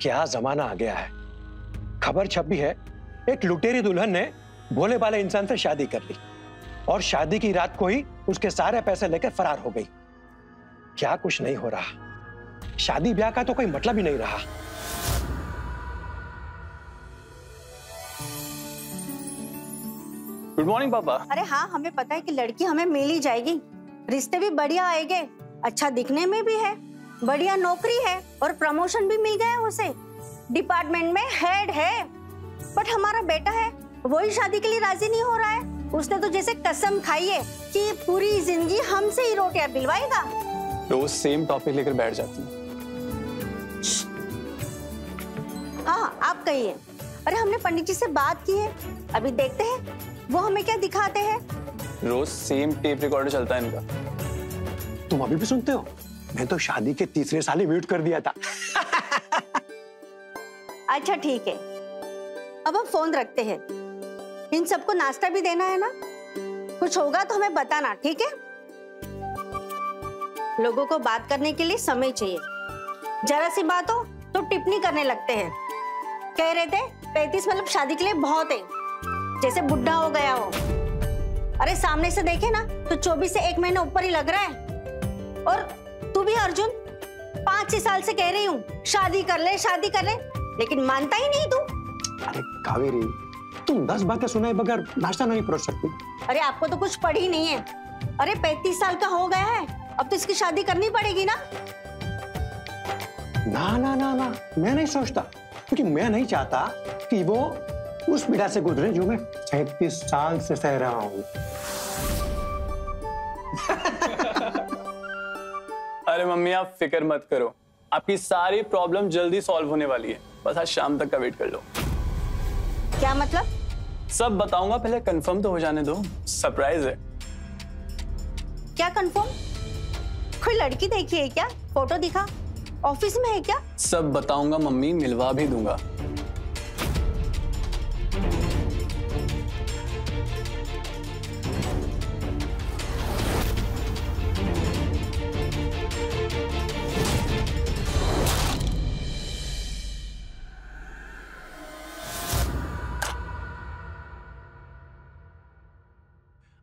क्या जमाना आ गया है। खबर छपी है, एक लुटेरी दुल्हन ने भोले भाले इंसान से शादी कर ली और शादी की रात को ही उसके सारे पैसे लेकर फरार हो गई। क्या कुछ नहीं हो रहा। शादी ब्याह का तो कोई मतलब ही नहीं रहा। गुड मॉर्निंग पापा। अरे हाँ, हमें पता है कि लड़की हमें मिल ही जाएगी। रिश्ते भी बढ़िया आएंगे, अच्छा दिखने में भी है, बढ़िया नौकरी है और प्रमोशन भी मिल गया उसे, डिपार्टमेंट में हेड है। बट हमारा बेटा है, वही शादी के लिए राजी नहीं हो रहा है। उसने तो जैसे कसम खाई है कि पूरी जिंदगी हमसे ही रोटियां पिलवाएगा। रोज सेम टॉपिक लेकर बैठ जाती है। हाँ, आप कहिए। अरे हमने पंडित जी से बात की है, अभी देखते हैं वो हमें क्या दिखाते हैं। रोज सेम टेप रिकॉर्डर चलता है इनका। तुम अभी भी सुनते हो? मैं तो शादी के तीसरे साल ही म्यूट कर दिया था। अच्छा ठीक है, अब हम फोन रखते हैं। इन सबको नाश्ता भी देना है ना, कुछ होगा तो हमें बताना, ठीक है? लोगों को बात करने के लिए समय चाहिए, जरा सी बात हो तो टिप्पणी करने लगते हैं। कह रहे थे 35 मतलब शादी के लिए बहुत है, जैसे बुढ़ा हो गया हो। अरे सामने से देखे ना तो 24 से 1 महीना ऊपर ही लग रहा है। और तू भी अर्जुन, 5-6 साल से कह रही हूँ शादी कर ले, लेकिन मानता ही नहीं तू। अरे कावेरी, तुम 10 बातें सुनाए बगैर नाश्ता नहीं परोस सकती। अरे आपको तो कुछ पड़ी नहीं है। अरे 35 साल का हो गया है, अब तो इसकी शादी करनी पड़ेगी ना। ना ना ना ना, मैं नहीं सोचता, क्योंकि मैं नहीं चाहता कि वो उस पीड़ा से गुजरे जो मैं 36 साल से सह रहा हूँ। अरे मम्मी आप फिक्र मत करो, आपकी सारी प्रॉब्लम जल्दी सॉल्व होने वाली है। बस आज शाम तक का वेट कर लो। क्या मतलब? सब बताऊंगा, पहले कंफर्म तो हो जाने दो, सरप्राइज है। क्या कंफर्म? कोई लड़की देखी है क्या? फोटो दिखा, ऑफिस में है क्या? सब बताऊंगा मम्मी, मिलवा भी दूंगा।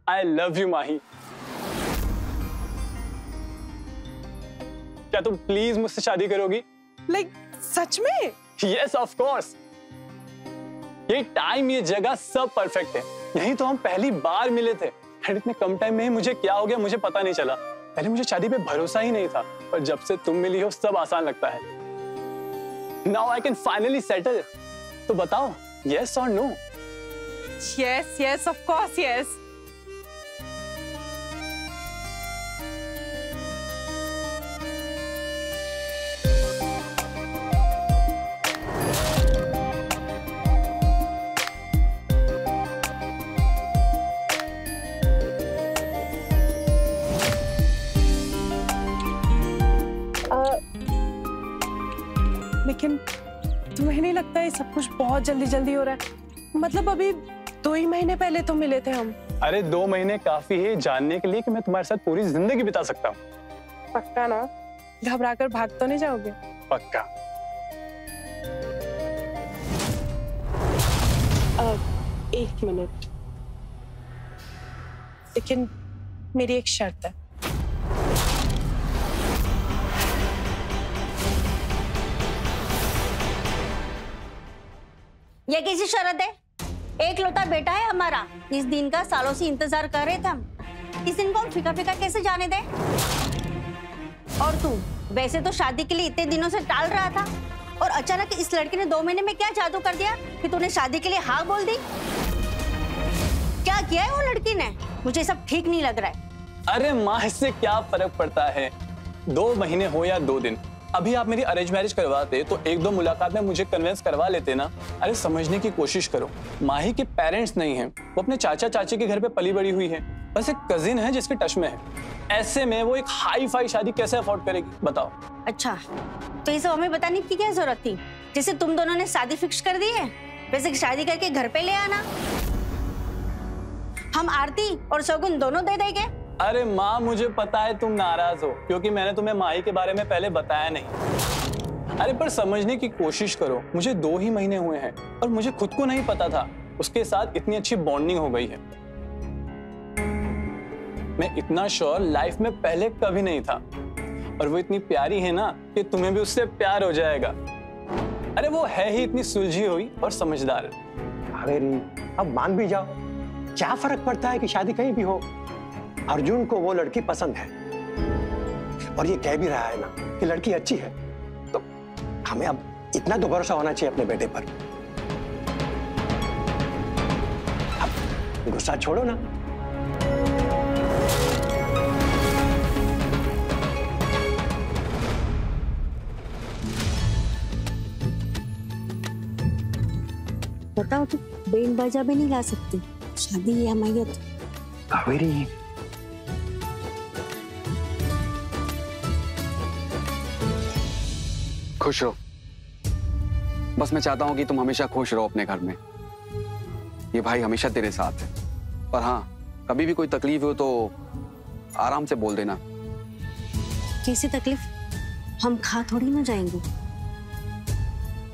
I love you माही। क्या तुम प्लीज मुझसे शादी करोगी? Like, सच में? Yes, of course। ये टाइम, ये जगह सब परफेक्ट है। यहीं तो हम पहली बार मिले थे। इतने कम टाइम में ही मुझे क्या हो गया मुझे पता नहीं चला। पहले मुझे शादी पे भरोसा ही नहीं था, पर जब से तुम मिली हो सब आसान लगता है। Now I can finally settle। तो बताओ, yes or no? Yes, yes, of course, yes। लेकिन तुम्हें नहीं लगता है सब कुछ बहुत जल्दी जल्दी हो रहा है? मतलब अभी 2 ही महीने पहले तो मिले थे हम। अरे 2 महीने काफी है जानने के लिए कि मैं तुम्हारे साथ पूरी जिंदगी बिता सकता हूँ। पक्का ना? घबरा कर भाग तो नहीं जाओगे? पक्का। 1 मिनट, लेकिन मेरी एक शर्त है। ये कैसी शर्त है? एक लौता बेटा है हमारा, इस दिन का सालों से इंतजार कर रहे थे हम। इस दिन को हम फीका फीका कैसे जाने दें? और तू वैसे तो शादी के लिए इतने दिनों से टाल रहा था, और अचानक इस लड़की ने 2 महीने में क्या जादू कर दिया कि तूने शादी के लिए हाँ बोल दी? क्या किया है वो लड़की ने? मुझे सब ठीक नहीं लग रहा है। अरे माँ, इससे क्या फर्क पड़ता है? 2 महीने हो या 2 दिन। अभी आप मेरी अरेंज मैरिज करवाते तो 1-2 मुलाकात में मुझे कन्विंस करवा लेते ना। अरे समझने की कोशिश करो, माही के पेरेंट्स नहीं हैं, वो अपने चाचा चाची के घर पे पली बड़ी हुई है, बस एक कजिन है जिसके टच में है। ऐसे में वो एक हाई फाई शादी कैसे अफोर्ड करेगी बताओ? अच्छा, तो ये सब हमें बताने की क्या जरूरत थी? जैसे तुम दोनों ने शादी फिक्स कर दी है, वैसे शादी करके घर पे ले आना, हम आरती और शगुन दोनों दे देंगे। अरे माँ, मुझे पता है तुम नाराज हो क्योंकि मैंने तुम्हें माही के बारे में पहले बताया नहीं। अरे पर समझने की कोशिश करो, मुझे 2 ही महीने हुए हैं और मुझे खुद को नहीं पता था उसके साथ इतनी अच्छी बॉन्डिंग हो गई है। मैं इतना श्योर लाइफ में पहले कभी नहीं था, और वो इतनी प्यारी है ना कि तुम्हें भी उससे प्यार हो जाएगा। अरे वो है ही इतनी सुलझी हुई और समझदार। कावेरी, अब मान भी जाओ, क्या फर्क पड़ता है कि शादी कहीं भी हो। अर्जुन को वो लड़की पसंद है और ये कह भी रहा है ना कि लड़की अच्छी है, तो हमें अब इतना तो भरोसा होना चाहिए अपने बेटे पर। अब गुस्सा छोड़ो ना। बताओ तो बेन बाजा भी नहीं ला सकती, शादी या मैयत। कावेरी, खुश रहो। बस मैं चाहता हूं कि तुम हमेशा खुश रहो अपने घर में। ये भाई हमेशा तेरे साथ है। पर हाँ, कभी भी कोई तकलीफ हो तो आराम से बोल देना। कैसी तकलीफ? हम खा थोड़ी ना जाएंगे।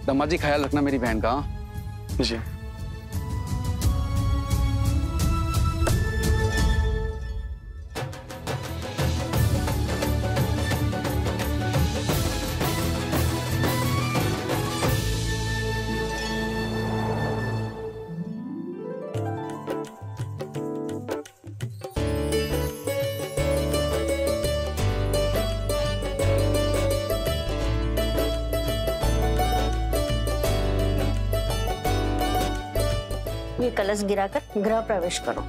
दम्मा जी, ख्याल रखना मेरी बहन का। हाँ? जी। ये कलश गिराकर गृह प्रवेश करो।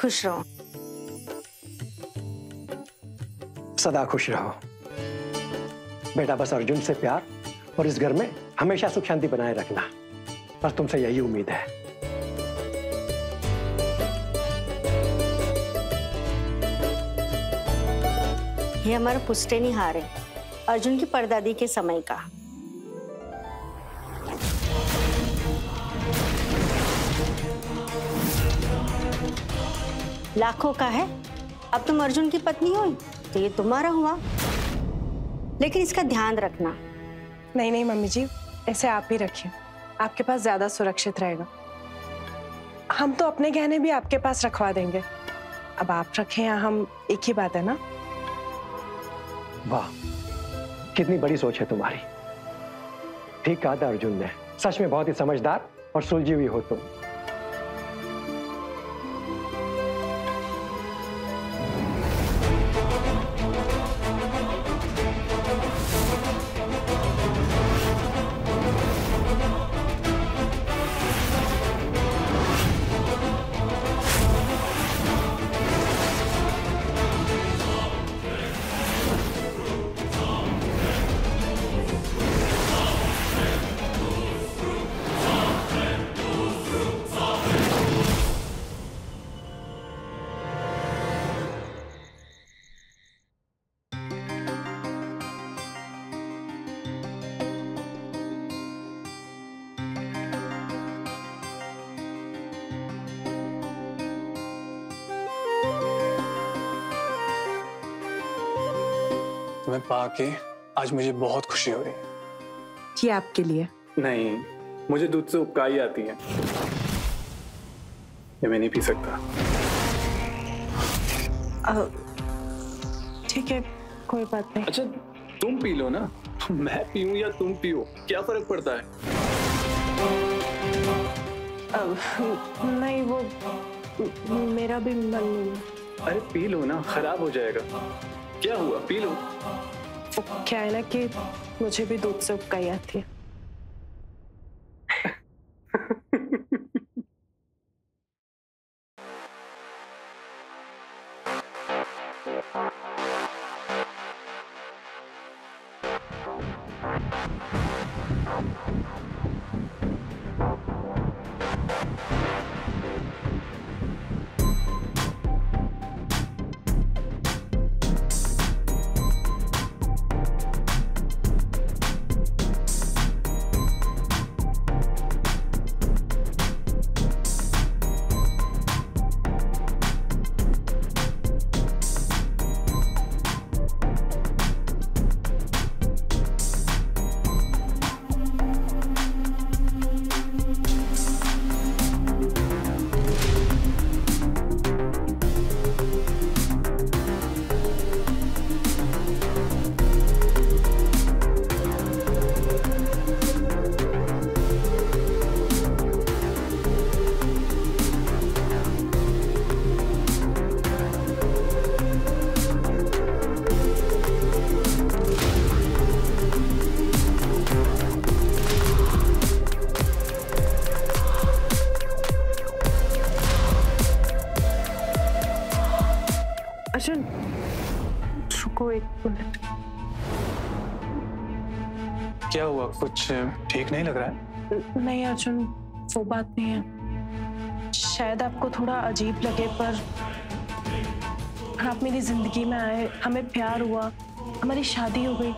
खुश रहो। सदा खुश रहो बेटा। बस अर्जुन से प्यार और इस घर में हमेशा सुख शांति बनाए रखना, बस तुमसे यही उम्मीद है। ये हमारा पुश्तैनी हार है, अर्जुन की परदादी के समय का। लाखों का है। अब तुम अर्जुन की पत्नी हो तो ये तुम्हारा हुआ, लेकिन इसका ध्यान रखना। नहीं नहीं मम्मी जी, ऐसे आप ही रखिए, आपके पास ज्यादा सुरक्षित रहेगा। हम तो अपने गहने भी आपके पास रखवा देंगे। अब आप रखें या हम, एक ही बात है ना। वाह, कितनी बड़ी सोच है तुम्हारी। ठीक कहा था अर्जुन ने, सच में बहुत ही समझदार और सुलझी हुई हो तुम। तुम्हें पाके आज मुझे बहुत खुशी हो रही है। ये आपके लिए। नहीं, मुझे दूध से उपकाई आती है, ये मैं नहीं पी सकता। ठीक है, कोई बात नहीं। अच्छा तुम पी लो ना, मैं पीऊं या तुम पियो, क्या फर्क पड़ता है? नहीं, वो मेरा भी मन नहीं। अरे पी लो ना, खराब हो जाएगा। क्या हुआ, पी लो। क्या है ना कि मुझे भी दूध से उपकाई आती है। अर्जुन रुको एक मिनट। क्या हुआ, कुछ ठीक नहीं लग रहा है? नहीं अर्जुन, वो बात नहीं है। शायद आपको थोड़ा अजीब लगे, पर आप मेरी जिंदगी में आए, हमें प्यार हुआ, हमारी शादी हो गई,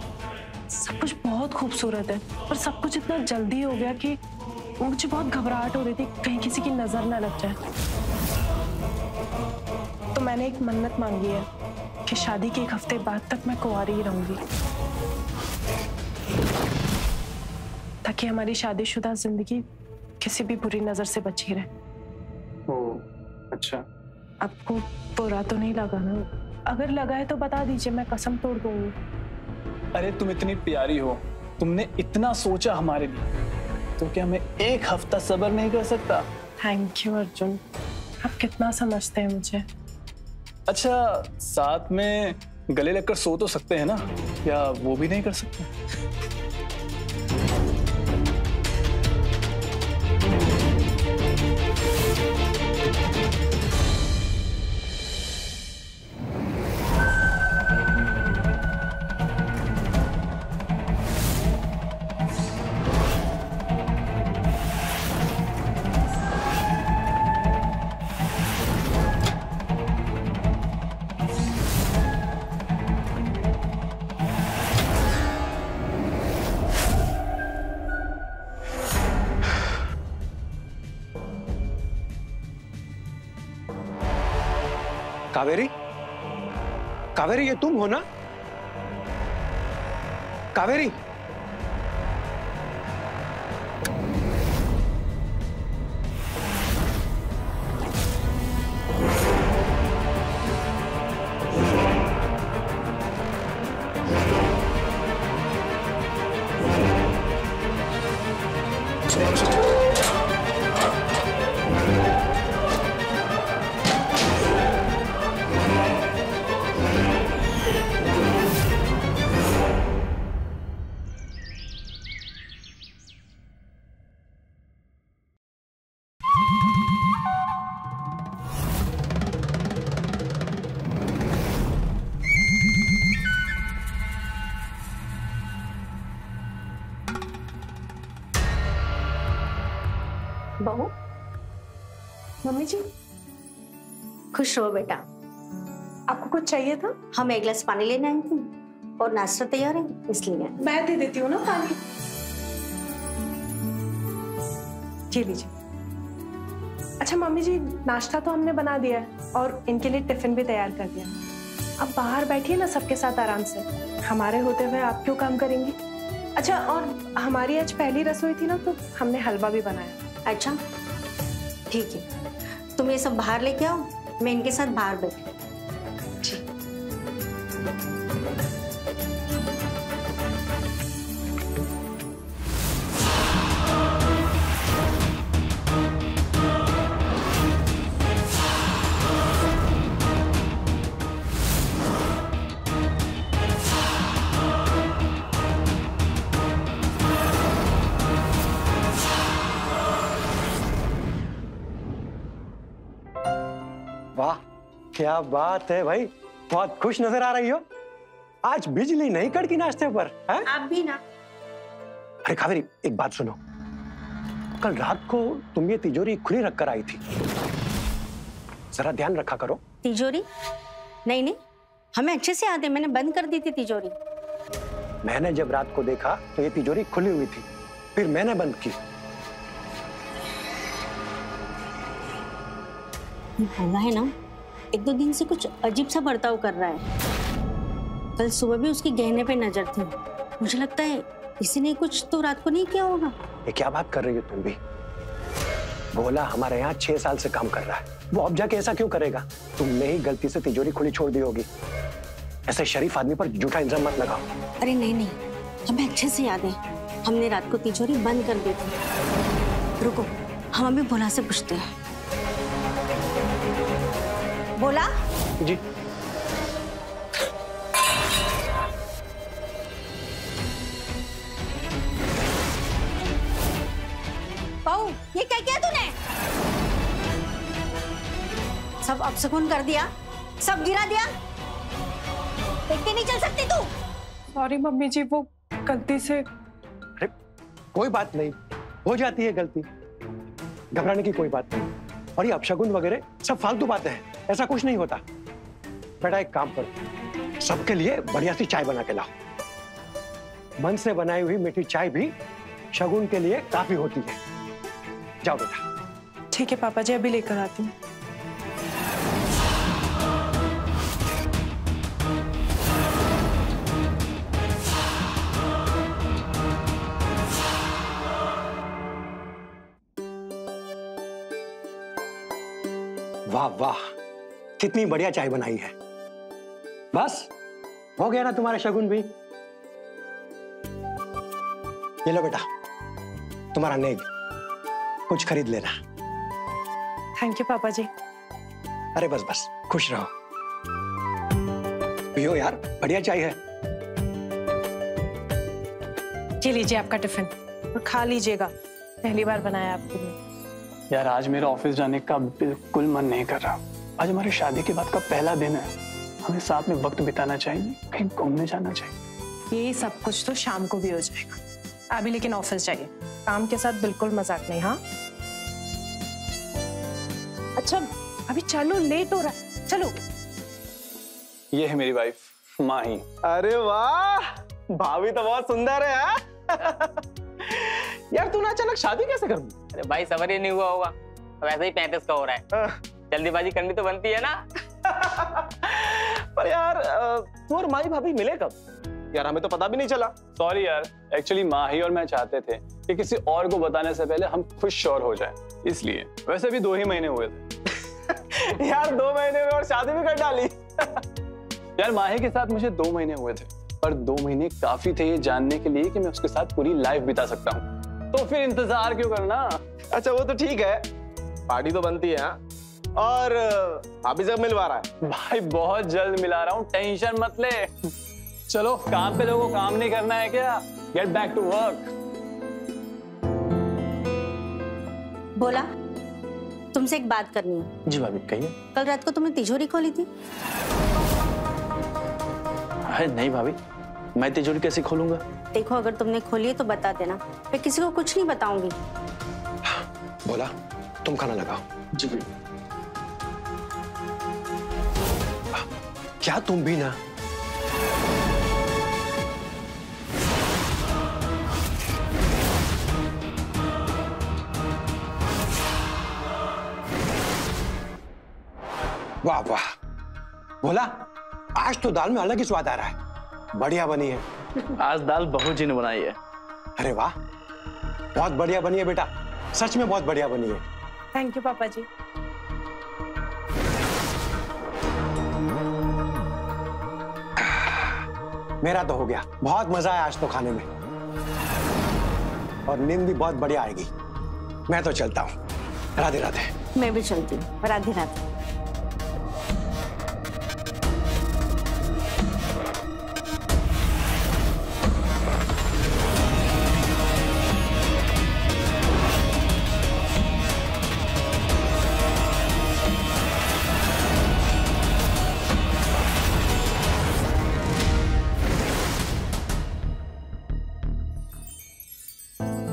सब कुछ बहुत खूबसूरत है, पर सब कुछ इतना जल्दी हो गया कि मुझे बहुत घबराहट हो रही थी कहीं किसी की नजर न लग जाए। तो मैंने एक मन्नत मांगी है कि शादी के 1 हफ्ते बाद तक मैं कुंवारी ही रहूंगी, ताकि हमारी शादीशुदा जिंदगी किसी भी बुरी नजर से बची रहे। ओह, अच्छा। आपको बुरा तो नहीं लगा ना? अगर लगा है तो बता दीजिए, मैं कसम तोड़ दूंगी। अरे तुम इतनी प्यारी हो, तुमने इतना सोचा हमारे लिए, तो क्या मैं 1 हफ्ता सब्र नहीं कर सकता? थैंक यू अर्जुन, आप कितना समझते हैं मुझे। अच्छा, साथ में गले लगकर सो तो सकते हैं ना, या वो भी नहीं कर सकते? कावेरी, कावेरी, ये तुम हो ना? कावेरी, बहू, मम्मी जी, खुश रहो बेटा। आपको कुछ चाहिए था? हम 1 गिलास पानी लेने आई थी और नाश्ता तैयार है, इसलिए। मैं दे देती हूँ ना पानी। ये लीजिए। अच्छा मम्मी जी, नाश्ता तो हमने बना दिया है और इनके लिए टिफिन भी तैयार कर दिया। अब बाहर बैठिए ना सबके साथ आराम से, हमारे होते हुए आप क्यों काम करेंगी? अच्छा, और हमारी आज पहली रसोई थी ना, तो हमने हलवा भी बनाया। अच्छा ठीक है, तुम ये सब बाहर लेके आओ, मैं इनके साथ बाहर बैठी। वाह, क्या बात है भाई, बहुत खुश नजर आ रही हो। आज बिजली नहीं कड़की नाश्ते पर, है? आप भी ना। अरे कावेरी, एक बात सुनो, कल रात को तुम ये तिजोरी खुली रखकर आई थी, जरा ध्यान रखा करो। तिजोरी? नहीं नहीं, हमें अच्छे से याद है, मैंने बंद कर दी थी तिजोरी। मैंने जब रात को देखा तो ये तिजोरी खुली हुई थी, फिर मैंने बंद की। बोला है ना, 1-2 दिन से कुछ अजीब सा बर्ताव कर रहा है। कल सुबह भी उसके गहने पे नजर थी। मुझे लगता है किसी ने कुछ तो रात को नहीं किया होगा। ये क्या बात कर रही हो तुम भी? भोला हमारे यहाँ 6 साल से काम कर रहा है, वो अब जाके ऐसा क्यों करेगा? तुमने ही गलती से तिजोरी खुली छोड़ दी होगी। ऐसे शरीफ आदमी पर झूठा इल्जाम मत लगाओ। अरे नहीं नहीं, हमें अच्छे से याद है, हमने रात को तिजोरी बंद कर दी थी। रुको, हम अभी भोला से पूछते हैं। भोला जी। बहू, ये क्या किया तूने? सब अपशगुन कर दिया, सब गिरा दिया। देख के नहीं चल सकती तू। सॉरी मम्मी जी, वो गलती से। अरे कोई बात नहीं, हो जाती है गलती, घबराने की कोई बात नहीं। और ये अपशगुन वगैरह सब फालतू बातें हैं, ऐसा कुछ नहीं होता। बेटा एक काम करो, सबके लिए बढ़िया सी चाय बना के लाओ। मन से बनाई हुई मीठी चाय भी शगुन के लिए काफी होती है। जाओ बेटा। ठीक है पापा जी, अभी लेकर आती हूँ। वाह वाह, कितनी बढ़िया चाय बनाई है। बस हो गया ना तुम्हारा शगुन भी। ये लो बेटा, तुम्हारा नेग, कुछ खरीद लेना। थैंक यू पापा जी। अरे बस बस, खुश रहो। पियो यार, बढ़िया चाय है। ये लीजिए आपका टिफिन और खा लीजिएगा, पहली बार बनाया आपके लिए। यार आज मेरा ऑफिस जाने का बिल्कुल मन नहीं कर रहा। आज हमारी शादी के बाद का पहला दिन है, हमें साथ में वक्त बिताना चाहिए, कहीं घूमने जाना चाहिए। ये सब कुछ तो शाम को भी हो जाएगा, अभी लेकिन ऑफिस जाइए। काम के साथ बिल्कुल मजाक नहीं। हाँ अच्छा, अभी चलो, लेट हो रहा है, चलो। ये है मेरी वाइफ माही। अरे वाह, भाभी तो बहुत सुंदर है। यार तूने अचानक शादी कैसे कर दी? अरे भाई सबर ही नहीं हुआ होगा, वैसे ही 35 का हो रहा है, जल्दीबाजी करनी तो बनती है ना। पर यार तू और माई भाभी मिले कब? यार हमें तो पता भी नहीं चला। सॉरी यार, एक्चुअली माही और मैं चाहते थे कि किसी और को बताने से पहले हम खुद श्योर हो जाए, इसलिए। वैसे भी 2 ही महीने हुए थे। यार 2 महीने में और शादी भी कर डाली। यार माही के साथ मुझे 2 महीने हुए थे, पर 2 महीने काफी थे ये जानने के लिए कि मैं उसके साथ पूरी लाइफ बिता सकता हूँ। तो फिर इंतजार क्यों करना? अच्छा वो तो ठीक है, पार्टी तो बनती है। हाँ? और भाभी से मिलवा रहा है? भाई बहुत जल्द मिला रहा हूँ, टेंशन मत ले। चलो काम पे लोगों को काम नहीं करना है क्या? Get back to work. बोला, तुमसे एक बात करनी है। जी भाभी कहिए। कल रात को तुमने तिजोरी खोली थी? अरे नहीं भाभी, मैं तिजोरी कैसे खोलूंगा? देखो, अगर तुमने खोली है तो बता देना, मैं किसी को कुछ नहीं बताऊंगी। बोला, तुम खाना लगाओ। जी क्या तुम भी ना? वाह वाह, बोला आज तो दाल में अलग ही स्वाद आ रहा है, बढ़िया बनी है। आज दाल बहू जी ने बनाई है। अरे वाह, बहुत बढ़िया बनी है बेटा, सच में बहुत बढ़िया बनी है। थैंक यू पापा जी। मेरा तो हो गया, बहुत मजा आया आज तो खाने में, और नींद भी बहुत बढ़िया आएगी। मैं तो चलता हूँ, राधे राधे। मैं भी चलती हूँ, राधे राधे।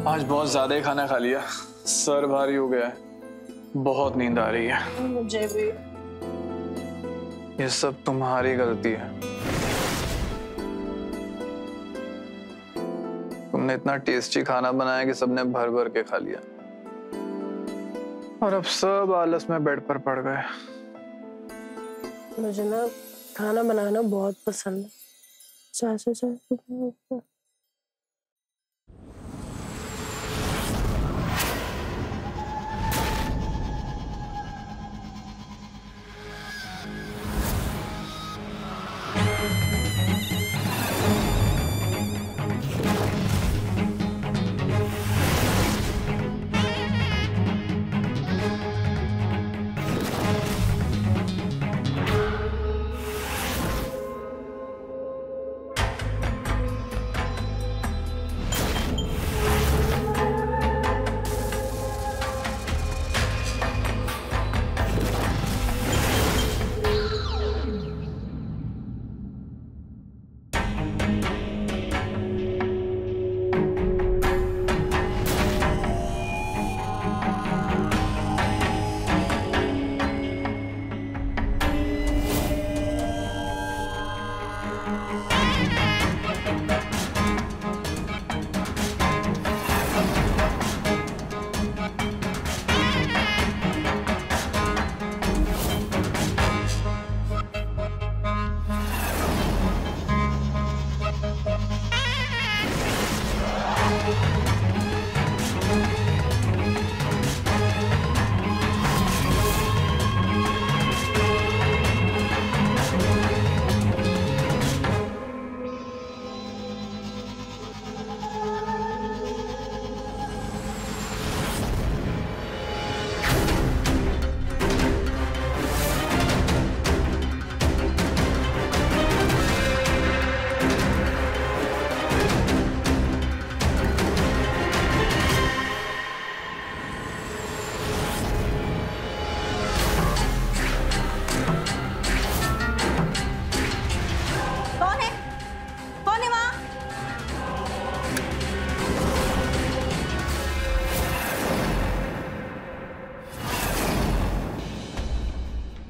आज बहुत ज्यादा ही खाना खा लिया, सर भारी हो गया है, बहुत नींद आ रही है। मुझे भी। ये सब तुम्हारी गलती है। तुमने इतना टेस्टी खाना बनाया कि सबने भर भर के खा लिया, और अब सब आलस में बेड पर पड़ गए। मुझे ना खाना बनाना बहुत पसंद है।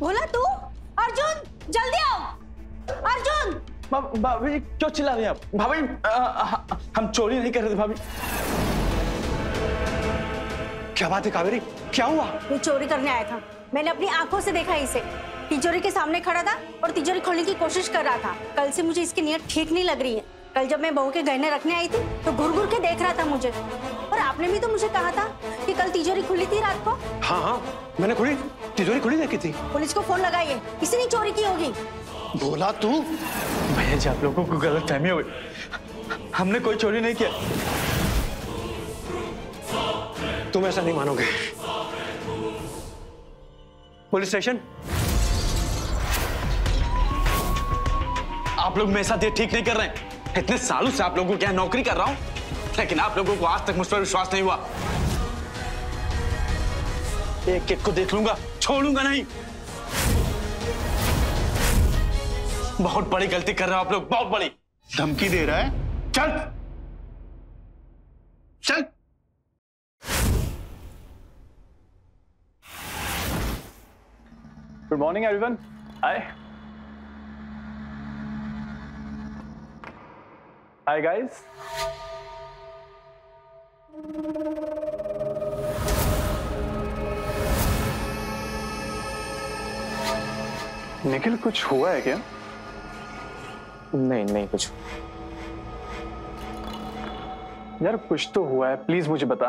भोला तू? अर्जुन जल्दी आओ। अर्जुन! भाभी क्यों चिल्ला रही हैं आप? भाभी हम चोरी नहीं कर रहे थे भाभी। क्या बात है कावेरी, क्या हुआ? ये चोरी करने आया था। मैंने अपनी आंखों से देखा इसे। तिजोरी के सामने खड़ा था और तिजोरी खोलने की कोशिश कर रहा था। कल से मुझे इसकी नीयत ठीक नहीं लग रही है। कल जब मैं बहू के गहने रखने आई थी तो घूर घूर के देख रहा था मुझे। और आपने भी तो मुझे कहा था कि कल तिजोरी खुली थी रात को। हाँ, मैंने तिजोरी खुली देखी थी। पुलिस को फोन लगाइए, किसी ने चोरी की होगी। भोला तू? भैया जी आप लोगों को गलतफहमी हो गई, हमने कोई चोरी नहीं किया। तुम ऐसा नहीं मानोगे। Police station? आप लोग मेरे साथ ये ठीक नहीं कर रहे हैं। इतने सालों से आप लोगों के यहाँ नौकरी कर रहा हूँ, लेकिन आप लोगों को आज तक मुझ पर विश्वास नहीं हुआ। एक एक को देख लूंगा, छोड़ूंगा नहीं। बहुत बड़ी गलती कर रहे हो आप लोग, बहुत बड़ी। धमकी दे रहा है? चल चल। Good morning everyone. Hi hi guys. Nikhil कुछ हुआ है क्या? नहीं कुछ। यार कुछ तो हुआ है, प्लीज मुझे बता।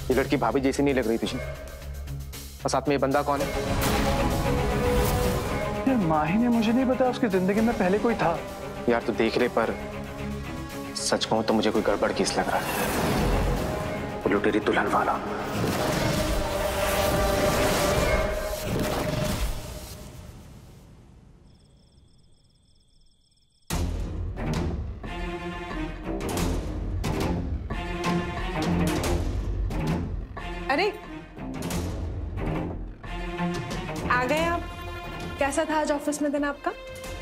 ये लड़की भाभी जैसी नहीं लग रही तुझे। और साथ में ये बंदा कौन है? यार माही ने मुझे नहीं बताया उसकी जिंदगी में पहले कोई था। यार तू देख ले, पर सच कहूं तो मुझे कोई गड़बड़ केस लग रहा है। वो लुटेरी दुल्हन वाला। अरे आ गए आप। कैसा था आज ऑफिस में दिन आपका?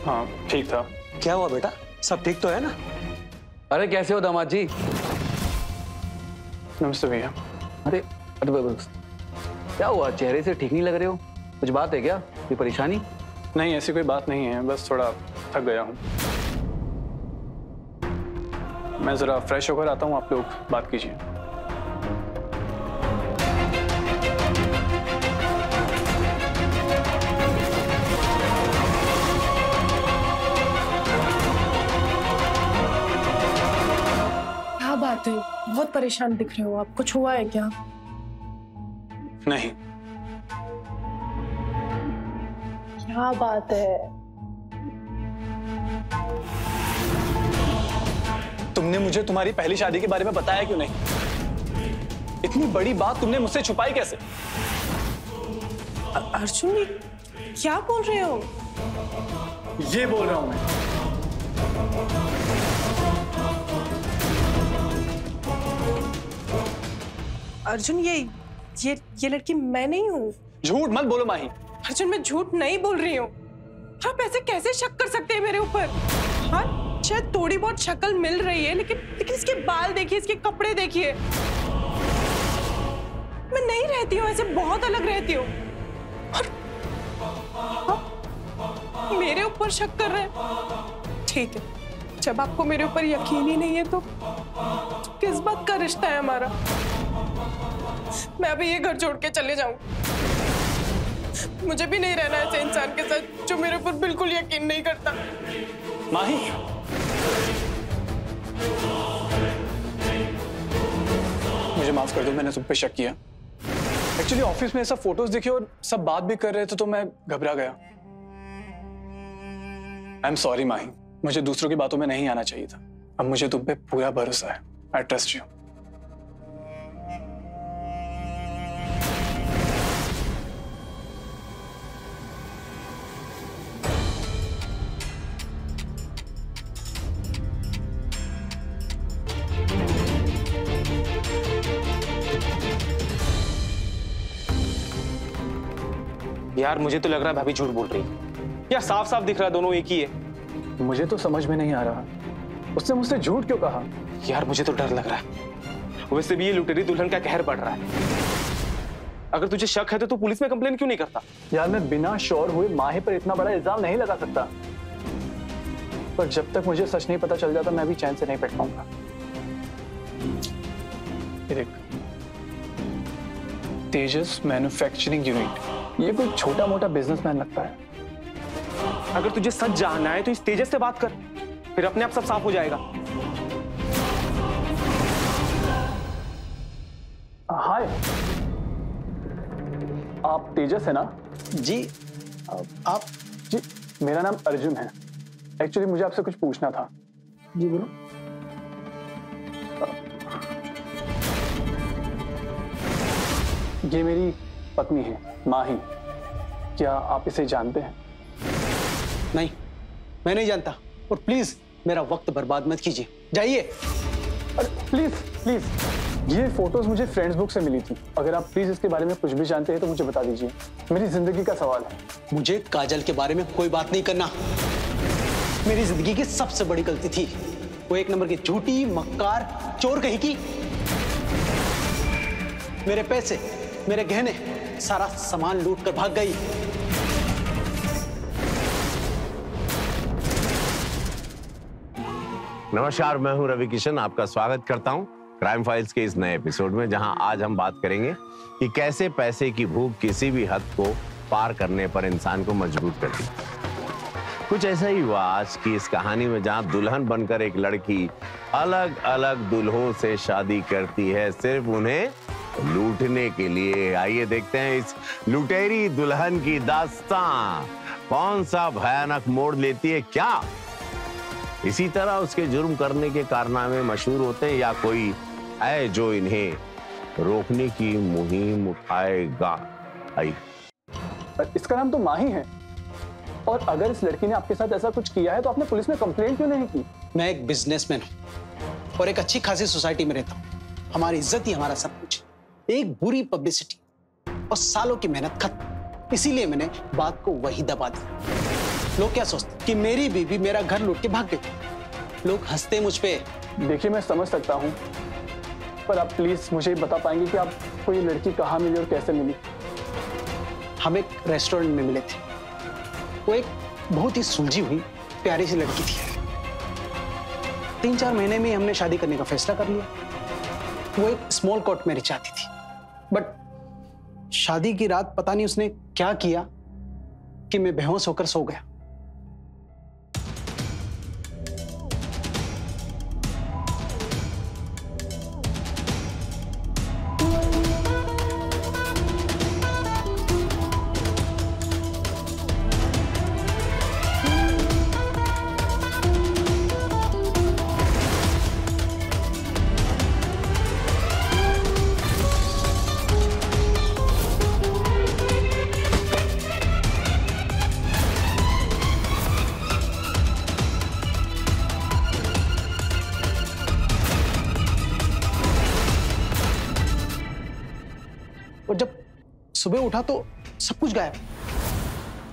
हाँ ठीक था। क्या हुआ बेटा, सब ठीक तो है ना? अरे कैसे हो दामाद जी? नमस्ते भैया। अरे क्या हुआ, चेहरे से ठीक नहीं लग रहे हो? कुछ बात है क्या, कोई परेशानी? नहीं ऐसी कोई बात नहीं है, बस थोड़ा थक गया हूँ। मैं जरा फ्रेश होकर आता हूँ, आप लोग बात कीजिए। क्या बात है, बहुत परेशान दिख रहे हो आप। कुछ हुआ है क्या? नहीं। क्या बात है? तुमने मुझे तुम्हारी पहली शादी के बारे में बताया क्यों नहीं? इतनी बड़ी बात तुमने मुझसे छुपाई कैसे? अर्जुन ये क्या बोल रहे हो? ये बोल रहा हूं मैं। अर्जुन ये लड़की मैं नहीं हूँ। झूठ मत बोलो माही। अर्जुन मैं झूठ नहीं बोल रही हूँ। आप ऐसे कैसे शक कर सकते हैं मेरे ऊपर? हाँ शायद थोड़ी बहुत शक्ल मिल रही है, लेकिन इसके बाल देखिए, इसके कपड़े देखिए। मैं नहीं रहती हूँ ऐसे, बहुत अलग रहती हूँ। और मेरे ऊपर शक कर रहे हैं? ठीक है, जब आपको मेरे ऊपर यकीन ही नहीं है तो किस बात का रिश्ता है हमारा? मैं अभी ये घर छोड़ के चले जाऊंगी। मुझे भी नहीं रहना ऐसे इंसान के साथ जो मेरे ऊपर बिल्कुल यकीन नहीं करता। माही, मुझे माफ कर दो, मैंने तुम पे शक किया। एक्चुअली ऑफिस में ऐसा फोटोज दिखे और सब बात भी कर रहे थे तो मैं घबरा गया। आई एम सॉरी माही, मुझे दूसरों की बातों में नहीं आना चाहिए था। अब मुझे तुम पे पूरा भरोसा है। I trust you. यार मुझे तो लग रहा है भाभी झूठ बोल रही है। यार साफ साफ दिख रहा है दोनों एक ही है। मुझे तो समझ में नहीं आ रहा, उसने मुझसे झूठ क्यों कहा? यार मुझे तो डर लग रहा है। वैसे भी ये लुटेरी दुल्हन का कहर बढ़ रहा है। अगर तुझे शक है तो तू पुलिस में कंप्लेन क्यों नहीं करता? यार मैं बिना श्योर हुए माही पर इतना बड़ा इल्जाम नहीं लगा सकता, पर जब तक मुझे सच नहीं पता चल जाता मैं भी चैन से नहीं बैठ पाऊंगा। तेजस मैन्युफैक्चरिंग यूनिट, ये कोई छोटा मोटा बिजनेसमैन लगता है। अगर तुझे सच जानना है तो इस तेजस से बात कर, फिर अपने आप सब साफ हो जाएगा। हाय, आप तेजस है ना? जी आप? जी मेरा नाम अर्जुन है। एक्चुअली मुझे आपसे कुछ पूछना था। जी बोलो। ये मेरी पत्नी है माही, क्या आप इसे जानते हैं? नहीं, मैं नहीं जानता, और प्लीज मेरा वक्त बर्बाद मत कीजिए, जाइए। अरे प्लीज प्लीज, ये फोटोज मुझे फ्रेंड्स बुक से मिली थी। अगर आप प्लीज इसके बारे में कुछ भी जानते हैं तो मुझे बता दीजिए, मेरी जिंदगी का सवाल है। मुझे काजल के बारे में कोई बात नहीं करना। मेरी जिंदगी की सबसे बड़ी गलती थी, वो एक नंबर की झूठी मक्कार चोर कहीं की। मेरे पैसे, मेरे गहने, सारा सामान लूट कर भाग गई। नमस्कार, मैं हूं रवि किशन, आपका स्वागत करता हूं क्राइम फाइल्स के इस नए एपिसोड में, जहां आज हम बात करेंगे कि कैसे पैसे की भूख किसी भी हद को पार करने पर इंसान को मजबूर करती है। कुछ ऐसा ही हुआ आज की इस कहानी में, जहां दुल्हन बनकर एक लड़की अलग अलग दुल्हों से शादी करती है, सिर्फ उन्हें लूटने के लिए। आइए देखते हैं इस लुटेरी दुल्हन की दास्तां कौन सा भयानक मोड़ लेती है। क्या इसी तरह उसके जुर्म करने के कारनामे मशहूर होते हैं, या कोई है जो इन्हें रोकने की मुहिम उठाएगा? आइए। इसका नाम तो माही है, और अगर इस लड़की ने आपके साथ ऐसा कुछ किया है तो आपने पुलिस में कंप्लेंट क्यों नहीं की? मैं एक बिजनेसमैन हूं और एक अच्छी खासी सोसाइटी में रहता हूं। हमारी इज्जत ही हमारा सब कुछ। एक बुरी पब्लिसिटी और सालों की मेहनत खत्म, इसीलिए मैंने बात को वही दबा दिया। लोग क्या सोचते कि मेरी बीवी मेरा घर लूट के भाग गई। लोग हंसते मुझ पे। देखिए मैं समझ सकता हूँ, पर आप प्लीज मुझे बता पाएंगे कि आपको ये लड़की कहाँ मिली और कैसे मिली? हम एक रेस्टोरेंट में मिले थे। वो एक बहुत ही सुलझी हुई प्यारी सी लड़की थी। 3-4 महीने में हमने शादी करने का फैसला कर लिया। वो एक स्मॉल कोर्ट मैरिज चाहती थी, बट शादी की रात पता नहीं उसने क्या किया कि मैं बेहोश होकर सो गया। और जब सुबह उठा तो सब कुछ गायब।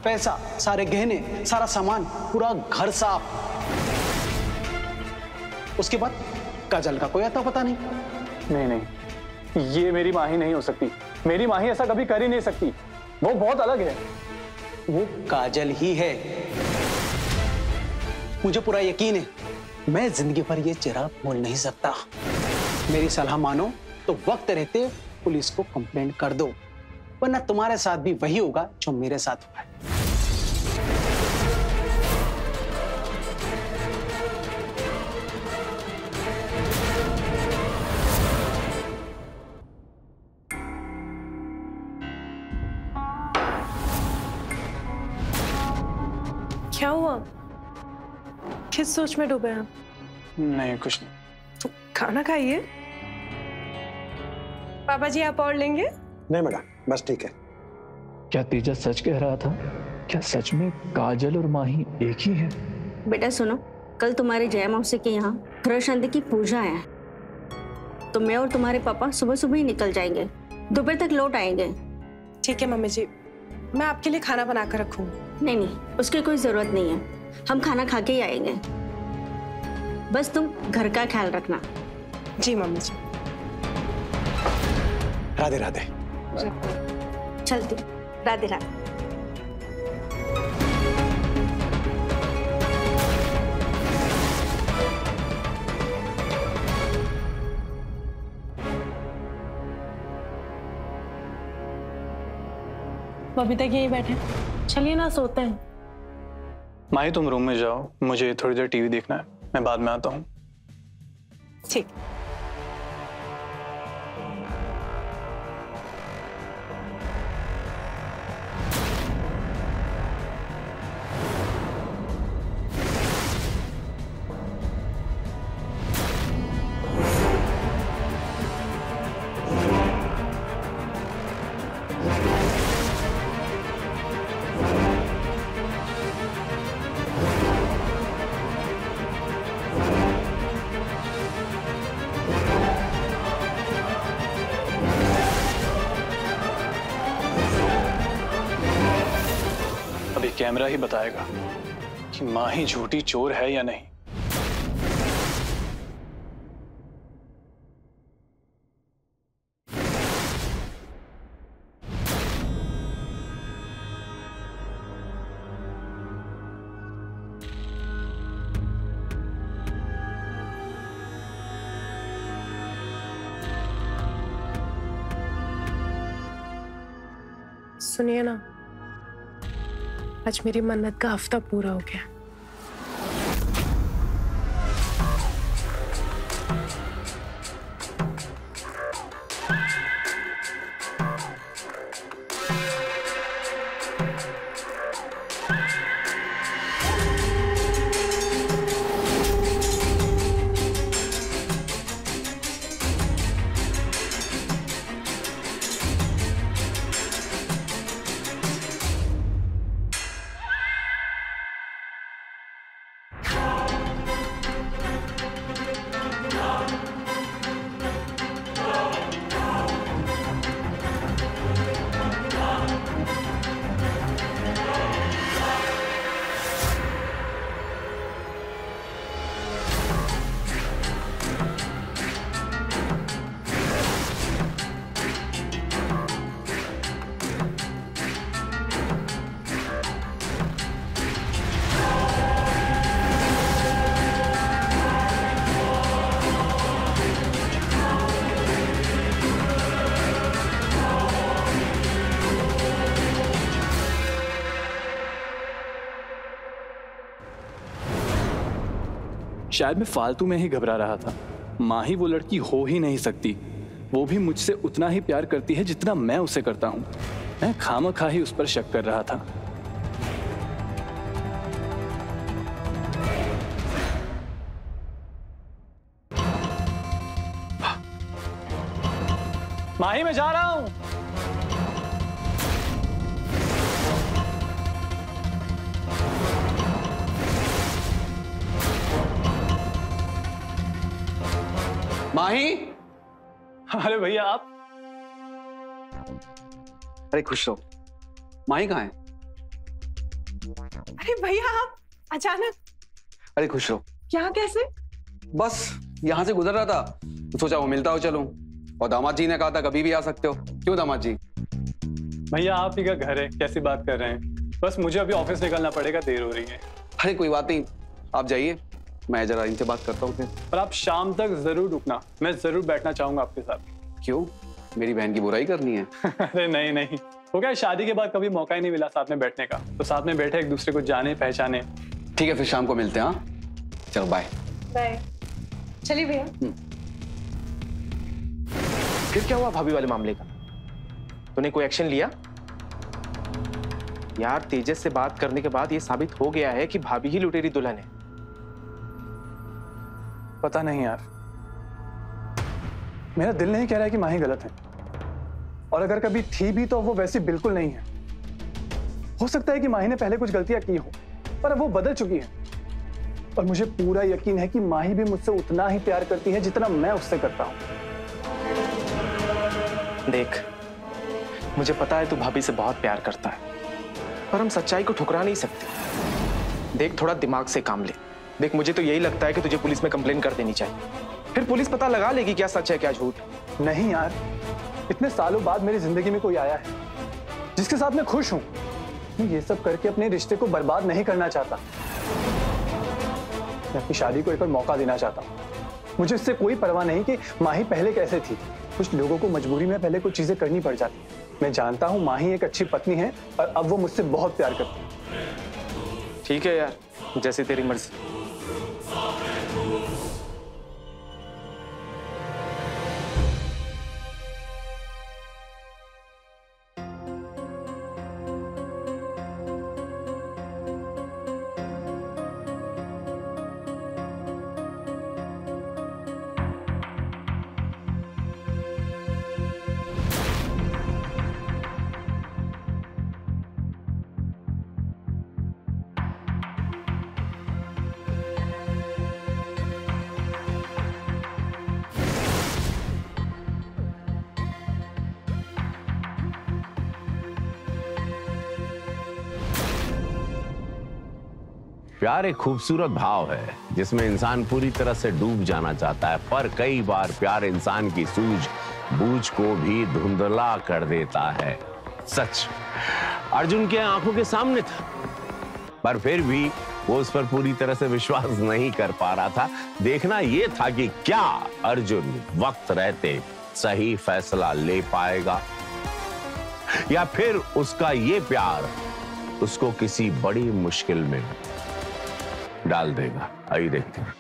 पैसा, सारे गहने, सारा सामान, पूरा घर साफ। उसके बाद काजल का कोई आता पता नहीं। नहीं, ये मेरी माही नहीं हो सकती। मेरी माही ऐसा कभी कर ही नहीं सकती। वो बहुत अलग है। वो काजल ही है। मुझे पूरा यकीन है, मैं जिंदगी भर ये चिराग भूल नहीं सकता। मेरी सलाह मानो तो वक्त रहते पुलिस को कंप्लेंट कर दो, वरना तुम्हारे साथ भी वही होगा जो मेरे साथ हुआ है। क्या हुआ? किस सोच में डूबे आप? नहीं, कुछ नहीं। तो खाना खाइए। पापा जी आप और लेंगे? नहीं मैडम, बस ठीक है। क्या तेजस सच कह रहा था? क्या सच में काजल और माही एक ही है? बेटा सुनो, कल तुम्हारे जया मौसी के यहाँ ग्रह शांति की पूजा है, तो मैं और तुम्हारे पापा सुबह सुबह ही निकल जाएंगे, दोपहर तक लौट आएंगे। ठीक है मम्मी जी, मैं आपके लिए खाना बना कर रखूंगी। नहीं नहीं, उसकी कोई जरूरत नहीं है। हम खाना खा के ही आएंगे। बस तुम घर का ख्याल रखना। जी मम्मी जी। राधे राधे। चलती। राधे राधे। अभी तक यहीं बैठे, चलिए ना सोते हैं। माही तुम रूम में जाओ, मुझे थोड़ी देर टीवी देखना है, मैं बाद में आता हूँ। ठीक। कैमरा ही बताएगा कि माही झूठी चोर है या नहीं। सुनिए ना, आज मेरी मन्नत का हफ्ता पूरा हो गया। शायद मैं फालतू में ही घबरा रहा था। माही वो लड़की हो ही नहीं सकती। वो भी मुझसे उतना ही प्यार करती है जितना मैं उसे करता हूं। मैं खामखा ही उस पर शक कर रहा था। माही मैं जा रहा हूं। माही। अरे भैया आप। अरे खुश रहो। माही कहाँ है? अरे भैया आप अचानक। अरे खुश रहो। यहाँ कैसे? बस यहाँ से गुजर रहा था तो सोचा वो मिलता हो चलूं। और दामाद जी ने कहा था कभी भी आ सकते हो। क्यों दामाद जी? भैया आप ही का घर है, कैसी बात कर रहे हैं? बस मुझे अभी ऑफिस निकलना पड़ेगा, देर हो रही है। अरे कोई बात नहीं, आप जाइए, मैं जरा इनसे बात करता हूँ फिर। पर आप शाम तक जरूर रुकना, मैं जरूर बैठना चाहूंगा आपके साथ। क्यों? मेरी बहन की बुराई करनी है? अरे नहीं नहीं, वो क्या शादी के बाद कभी मौका ही नहीं मिला साथ में बैठने का, तो साथ में बैठे एक दूसरे को जाने पहचाने। ठीक है फिर शाम को मिलते हैं। हाँ चलो बाय। बाय। चलिए भैया। फिर क्या हुआ भाभी वाले मामले का? तूने कोई एक्शन लिया? यार तेजस से बात करने के बाद ये साबित हो गया है कि भाभी ही लुटेरी दुल्हन है। पता नहीं यार, मेरा दिल नहीं कह रहा है कि माही गलत है, और अगर कभी थी भी तो वो वैसी बिल्कुल नहीं है। हो सकता है कि माही ने पहले कुछ गलतियां की हो, पर अब वो बदल चुकी है। और मुझे पूरा यकीन है कि माही भी मुझसे उतना ही प्यार करती है जितना मैं उससे करता हूं। देख, मुझे पता है तू भाभी से बहुत प्यार करता है, पर हम सच्चाई को ठुकरा नहीं सकते। देख थोड़ा दिमाग से काम ले। देख मुझे तो यही लगता है कि तुझे पुलिस में कंप्लेन कर देनी चाहिए, फिर पुलिस पता लगा लेगी क्या सच है क्या झूठ। नहीं यार, इतने सालों बाद मेरी जिंदगी में कोई आया है जिसके साथ मैं खुश हूं। मैं ये सब करके अपने रिश्ते को बर्बाद नहीं करना चाहता। मैं अपनी शादी को एक और मौका देना चाहता हूँ। मुझे इससे कोई परवाह नहीं कि माही पहले कैसे थी। कुछ लोगों को मजबूरी में पहले कुछ चीजें करनी पड़ जाती है। मैं जानता हूँ माही एक अच्छी पत्नी है और अब वो मुझसे बहुत प्यार करती है। ठीक है यार, जैसे तेरी मर्जी। प्यार एक खूबसूरत भाव है जिसमें इंसान पूरी तरह से डूब जाना चाहता है, पर कई बार प्यार इंसान की सूझबूझ को भी धुंधला कर देता है। सच अर्जुन के आंखों के सामने था, पर फिर भी वो उस पर पूरी तरह से विश्वास नहीं कर पा रहा था। देखना यह था कि क्या अर्जुन वक्त रहते सही फैसला ले पाएगा या फिर उसका ये प्यार उसको किसी बड़ी मुश्किल में डाल देगा। आइए देखते हैं।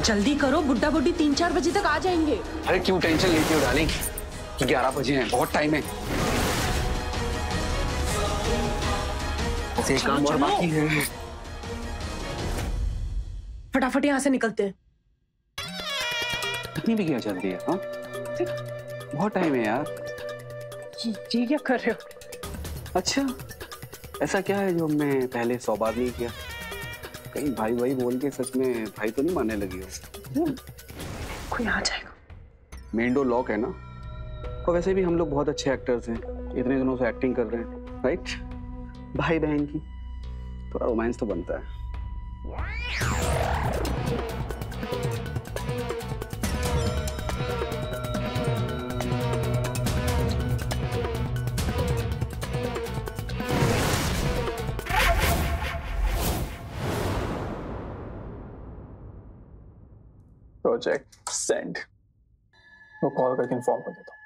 जल्दी करो, बुड्ढा बुड्ढी 3-4 बजे तक आ जाएंगे। अरे क्यों टेंशन लेती हो डार्लिंग, 11 बजे हैं, बहुत टाइम है। ऐसे काम और बाकी है। फटाफट यहाँ से निकलते हैं। इतनी भी क्या जल्दी है? हाँ बहुत टाइम है यार। ये क्या कर रहे हो? अच्छा ऐसा क्या है जो मैं पहले 100 बार नहीं किया? कहीं भाई भाई बोल के सच में भाई तो नहीं मानने लगी हो? कोई आ जाएगा। मेन डोर लॉक है ना, और वैसे भी हम लोग बहुत अच्छे एक्टर्स हैं, इतने दिनों से एक्टिंग कर रहे हैं, राइट? भाई बहन की थोड़ा रोमांस तो बनता है। प्रोजेक्ट सेंड, वो कॉल करके इन्फॉर्म कर देता हूँ।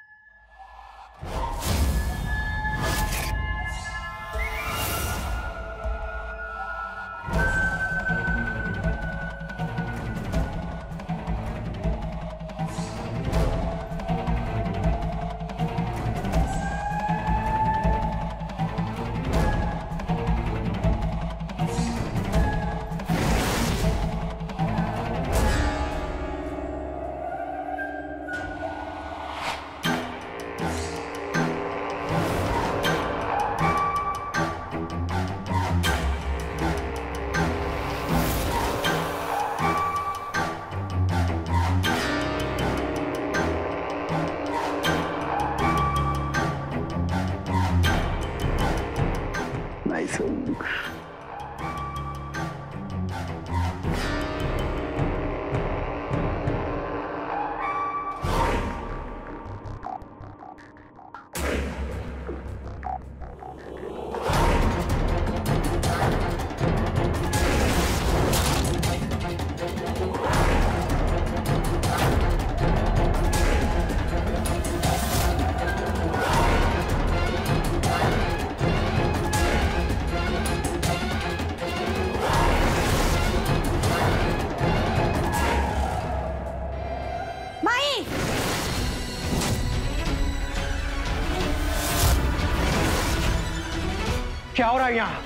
क्या हो रहा है यहाँ?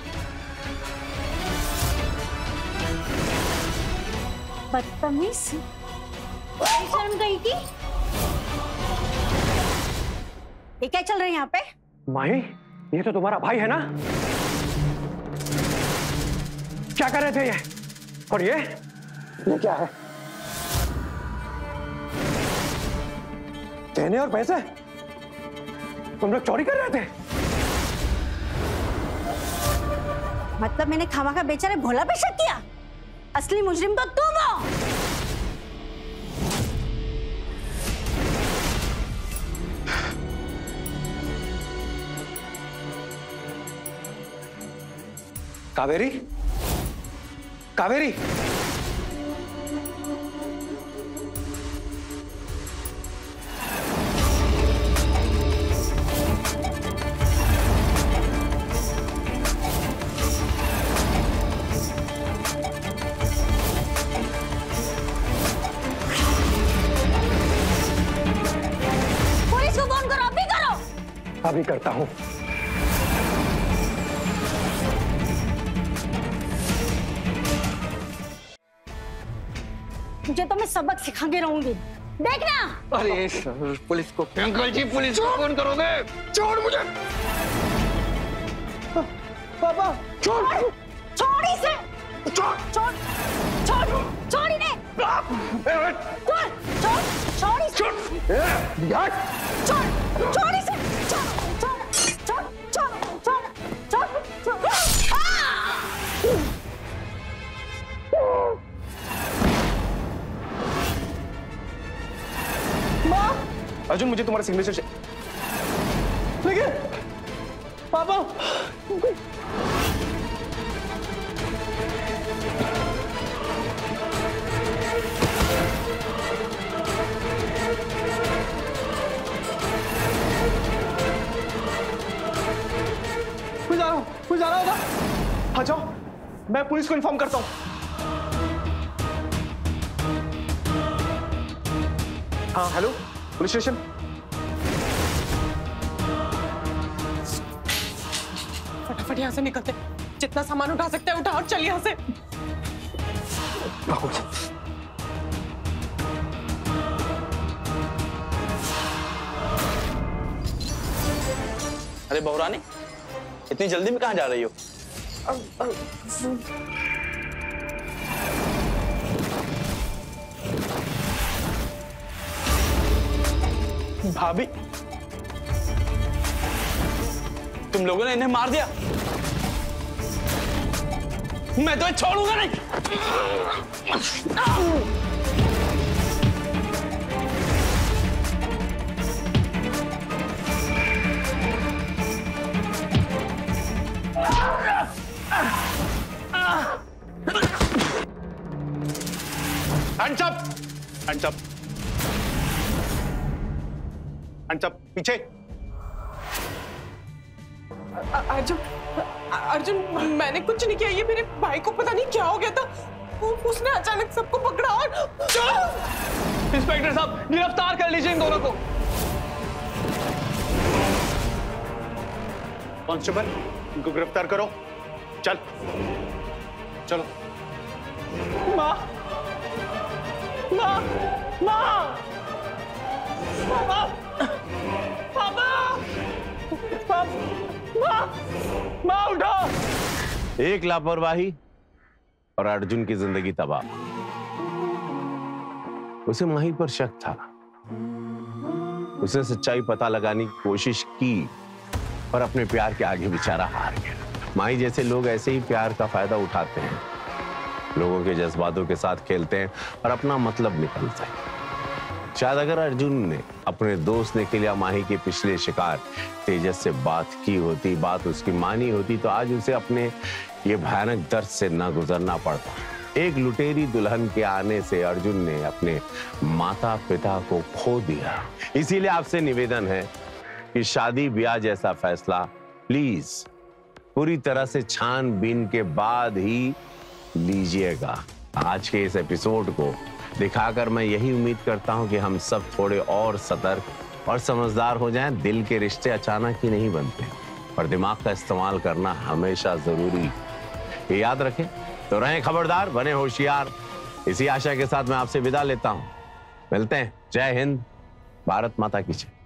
बदतमीज, शर्म गई की? ये क्या चल रहा है यहाँ पे? माही, ये तो तुम्हारा भाई है ना? क्या कर रहे थे ये? और ये क्या है? गहने और पैसे तुम लोग चोरी कर रहे थे? मतलब मैंने खामखा बेचारे भोला पे शक किया? असली मुजरिम तो तुम हो। कावेरी, कावेरी, पुलिस को फोन करो, अभी करो। अभी करता हूं। तुझे तो मैं सबक सिखा के रहूंगी, देखना। अरे सर, पुलिस को। अंकल जी, पुलिस को फोन करोगे? छोड़ मुझे। पापा छोड़, छोड़ इसे, छोड़ छोड़ छोड़ छोड़ इन्हें, छोड़ छोड़ छोड़ इसे, छोड़ छोड़ इसे, छोड़ छोड़ छोड़ छोड़ छोड़ छोड़। अर्जुन, मुझे तुम्हारा सिग्नेचर चाहिए। लेकिन पापा, कोई जा रहा होगा? हाँ जाओ, मैं पुलिस को इन्फॉर्म करता हूँ। हाँ हेलो, पुलिस स्टेशन। फटाफट यहाँ से निकलते, जितना सामान उठा सकते हैं उठा और चल यहाँ से। अरे बहुरानी, इतनी जल्दी में कहाँ जा रही हो? भाभी, तुम लोगों ने इन्हें मार दिया। मैं तो छोड़ूंगा नहीं। Hands up! Hands up! Hands up! पीछे! अर्जुन, अर्जुन, मैंने कुछ नहीं किया। ये मेरे भाई को पता नहीं क्या हो गया था, उसने अचानक सबको पकड़ा और इंस्पेक्टर साहब, गिरफ्तार कर लीजिए इन दोनों को। कांस्टेबल, इनको गिरफ्तार करो। चल, चलो। माँ, माँ, माँ, पापा, पापा, माँ, माँ उठो। एक लापरवाही और अर्जुन की जिंदगी तबाह। उसे माही पर शक था, उसने सच्चाई पता लगाने की कोशिश की, पर अपने प्यार के आगे बेचारा हार गया। माही जैसे लोग ऐसे ही प्यार का फायदा उठाते हैं, लोगों के जज्बातों के साथ खेलते हैं और अपना मतलब निकलता है। शायद अगर अर्जुन ने अपने दोस्त ने के लिए माही के पिछले शिकार तेजस से बात की होती, बात उसकी मानी होती, तो आज उसे अपने ये भयानक दर्द से न गुजरना पड़ता। एक लुटेरी दुल्हन के आने से अर्जुन ने अपने माता पिता को खो दिया। इसीलिए आपसे निवेदन है कि शादी ब्याह जैसा फैसला प्लीज पूरी तरह से छानबीन के बाद ही लीजिएगा। आज के इस एपिसोड को दिखाकर मैं यही उम्मीद करता हूं कि हम सब थोड़े और सतर्क और समझदार हो जाएं। दिल के रिश्ते अचानक ही नहीं बनते और दिमाग का इस्तेमाल करना हमेशा जरूरी। ये याद रखें। तो रहें खबरदार, बने होशियार। इसी आशा के साथ मैं आपसे विदा लेता हूं। मिलते हैं। जय हिंद, भारत माता की जय।